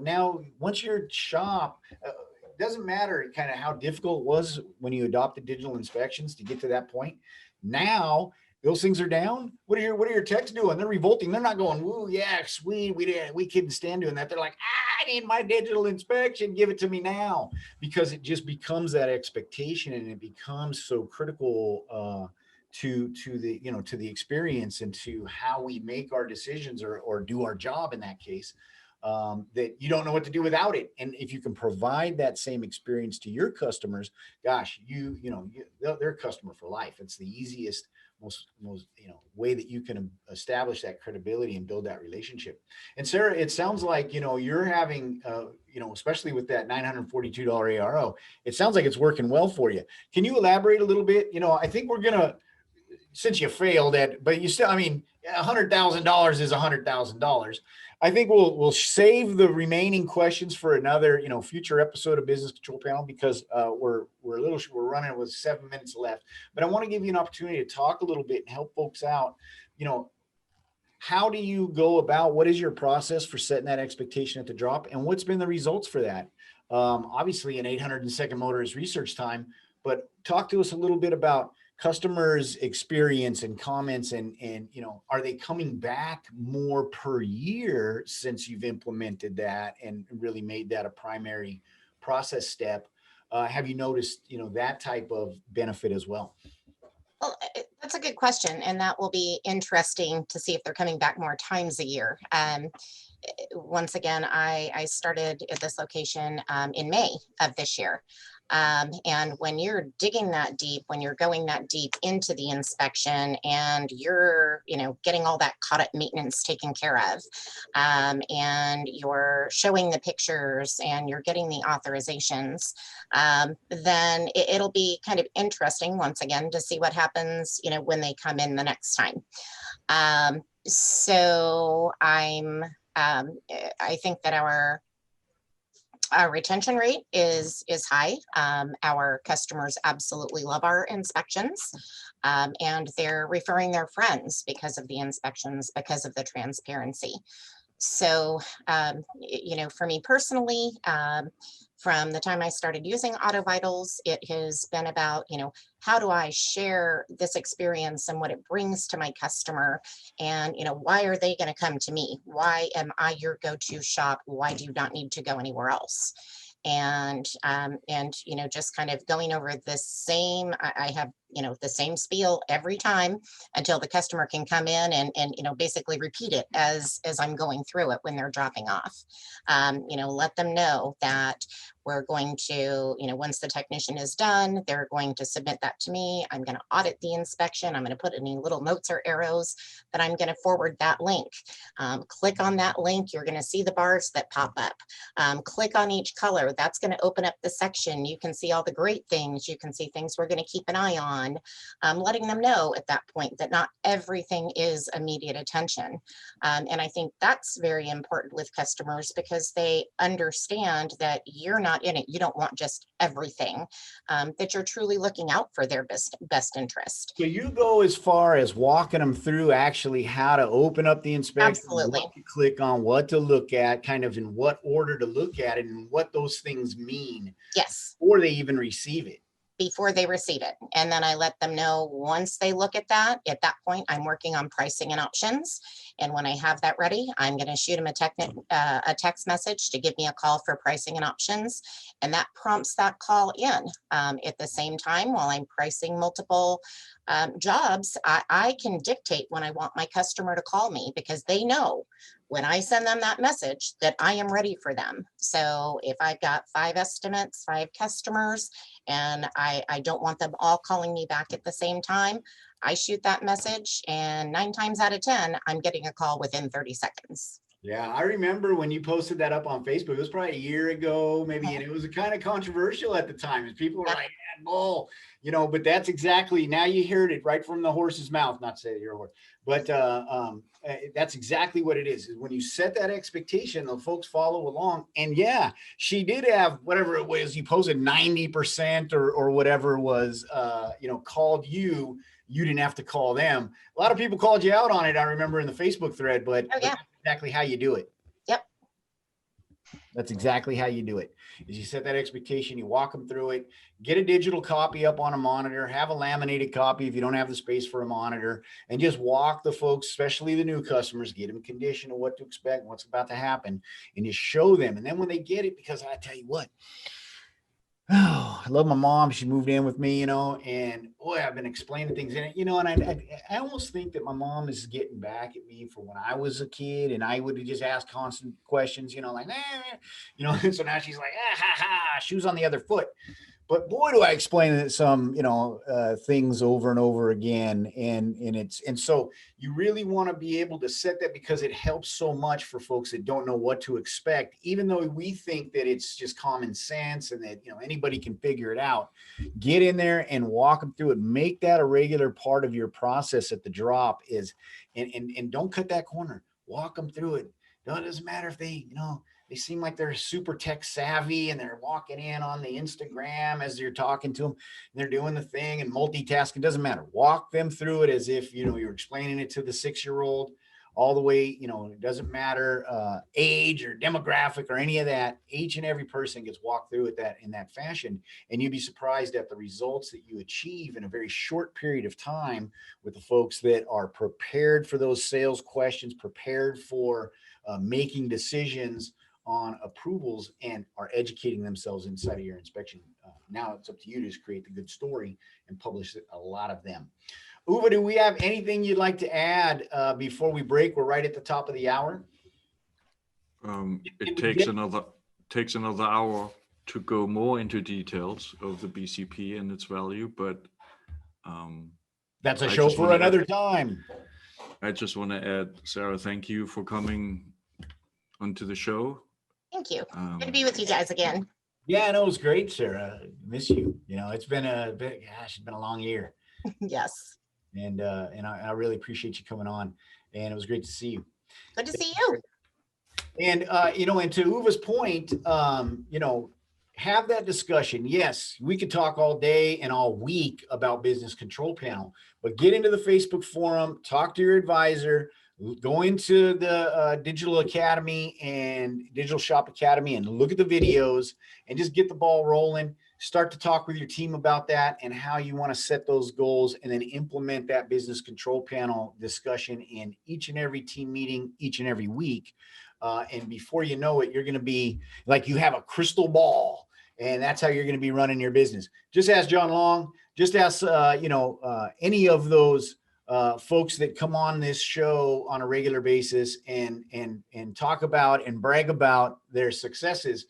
now. Once you're shop, it doesn't matter kind of how difficult it was when you adopted digital inspections to get to that point. Now those things are down. What are your techs doing? They're revolting. They're not going, woo, yeah, sweet. We couldn't stand doing that. They're like, I need my digital inspection. Give it to me now. Because it just becomes that expectation, and it becomes so critical to the experience and to how we make our decisions or do our job in that case, that you don't know what to do without it. And if you can provide that same experience to your customers, gosh, they're a customer for life. It's the easiest, most way that you can establish that credibility and build that relationship. And Sara, it sounds like you're having especially with that $942 ARO, it sounds like it's working well for you. Can you elaborate a little bit? I think we're gonna, since you failed but you still, $100,000 is $100,000. I think we'll save the remaining questions for another, future episode of Business Control Panel, because we're running with 7 minutes left. But I want to give you an opportunity to talk a little bit and help folks out. how do you go about, what is your process for setting that expectation at the drop, and what's been the results for that? Obviously an 802nd motor is research time, but talk to us a little bit about customers' experience and comments, and you know, are they coming back more per year since you've implemented that and really made that a primary process step? Have you noticed, you know, that type of benefit as well? Well, that's a good question, and that will be interesting to see if they're coming back more times a year. Once again, I started at this location in May of this year. And when you're digging that deep, when you're going that deep into the inspection, and you're, you know, getting all that caught up maintenance taken care of, and you're showing the pictures and you're getting the authorizations, then it'll be kind of interesting once again to see what happens, you know, when they come in the next time. So I think that our retention rate is high. Our customers absolutely love our inspections, and they're referring their friends because of the inspections, because of the transparency. So, you know, for me personally, from the time I started using Auto Vitals, it has been about, you know, how do I share this experience and what it brings to my customer? And, you know, why are they going to come to me? Why am I your go-to shop? Why do you not need to go anywhere else? And you know, just kind of going over the same, I have, you know, the same spiel every time until the customer can come in and you know, basically repeat it as I'm going through it when they're dropping off. You know, let them know that we're going to, you know, once the technician is done, they're going to submit that to me. I'm going to audit the inspection. I'm going to put any little notes or arrows that I'm going to forward that link. Click on that link. You're going to see the bars that pop up. Click on each color. That's going to open up the section. You can see all the great things. You can see things we're going to keep an eye on. Letting them know at that point that not everything is immediate attention. And I think that's very important with customers because they understand that you're not in it. You don't want just everything, that you're truly looking out for their best interest. So you go as far as walking them through actually how to open up the inspection, Absolutely. what to click on, what to look at, kind of in what order to look at it, and what those things mean Yes. before they even receive it. Before they receive it. And then I let them know once they look at that point, I'm working on pricing and options. And when I have that ready, I'm going to shoot them a text message to give me a call for pricing and options. And that prompts that call in. At the same time, while I'm pricing multiple jobs, I can dictate when I want my customer to call me because they know when I send them that message that I am ready for them. So if I've got 5 estimates, 5 customers, and I don't want them all calling me back at the same time, I shoot that message, and 9 times out of 10, I'm getting a call within 30 seconds. Yeah, I remember when you posted that up on Facebook. It was probably a year ago, maybe, and it was kind of controversial at the time. And people were like, "Bull," you know. But that's exactly, now you heard it right from the horse's mouth. Not to say that you're a horse, but that's exactly what it is. Is when you set that expectation, the folks follow along. And yeah, she did have whatever it was. You posted 90% or whatever was, you know, called you. You didn't have to call them. A lot of people called you out on it, I remember, in the Facebook thread, but Oh, yeah. that's exactly how you do it. Yep. That's exactly how you do it. Is you set that expectation, you walk them through it, get a digital copy up on a monitor, have a laminated copy if you don't have the space for a monitor, and just walk the folks, especially the new customers, get them conditioned of what to expect, what's about to happen, and just show them. And then when they get it, because I tell you what, oh, I love my mom. She moved in with me, you know, and boy, I've been explaining things in it, you know, and I almost think that my mom is getting back at me for when I was a kid and I would just ask constant questions, you know, like, you know, and so now she's like, ha, ha, shoes on the other foot. But boy, do I explain some, you know, things over and over again. And so you really want to be able to set that because it helps so much for folks that don't know what to expect, even though we think that it's just common sense and that, you know, anybody can figure it out. Get in there and walk them through it. Make that a regular part of your process at the drop and don't cut that corner. Walk them through it. No, it doesn't matter if they, you know, they seem like they're super tech savvy and they're walking in on the Instagram as you're talking to them and they're doing the thing and multitasking. Doesn't matter. Walk them through it as if, you know, you're explaining it to the 6-year-old all the way, you know, it doesn't matter age or demographic or any of that. Each and every person gets walked through it in that fashion, and you'd be surprised at the results that you achieve in a very short period of time with the folks that are prepared for those sales questions, prepared for making decisions on approvals, and are educating themselves inside of your inspection. Now it's up to you to just create the good story and publish a lot of them. Uwe, do we have anything you'd like to add before we break? We're right at the top of the hour. It takes another hour to go more into details of the BCP and its value, but that's a show for another time. I just want to add, Sarah, thank you for coming onto the show. Thank you. Good to be with you guys again. Yeah, no, it was great, Sarah. Miss you. You know, it's been it's been a long year. Yes. And I really appreciate you coming on, and it was great to see you. Good to see you. And you know, and to Uwe's point, you know, have that discussion. Yes, we could talk all day and all week about business control panel, but get into the Facebook forum, talk to your advisor, go into the Digital Academy and Digital Shop Academy and look at the videos and just get the ball rolling. Start to talk with your team about that and how you want to set those goals, and then implement that business control panel discussion in each and every team meeting, each and every week. And before you know it, you're going to be like you have a crystal ball, and that's how you're going to be running your business. Just ask John Long, just ask, you know, any of those folks that come on this show on a regular basis and talk about and brag about their successes.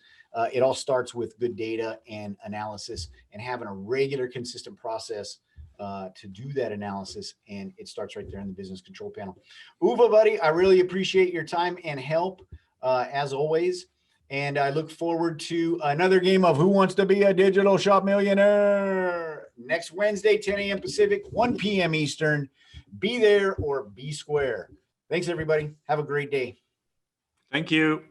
It all starts with good data and analysis and having a regular, consistent process to do that analysis. And it starts right there in the business control panel. Uwe, buddy, I really appreciate your time and help as always. And I look forward to another game of Who Wants to Be a Digital Shop Millionaire next Wednesday, 10 a.m. Pacific, 1 p.m. Eastern. Be there or be square. Thanks, everybody. Have a great day. Thank you.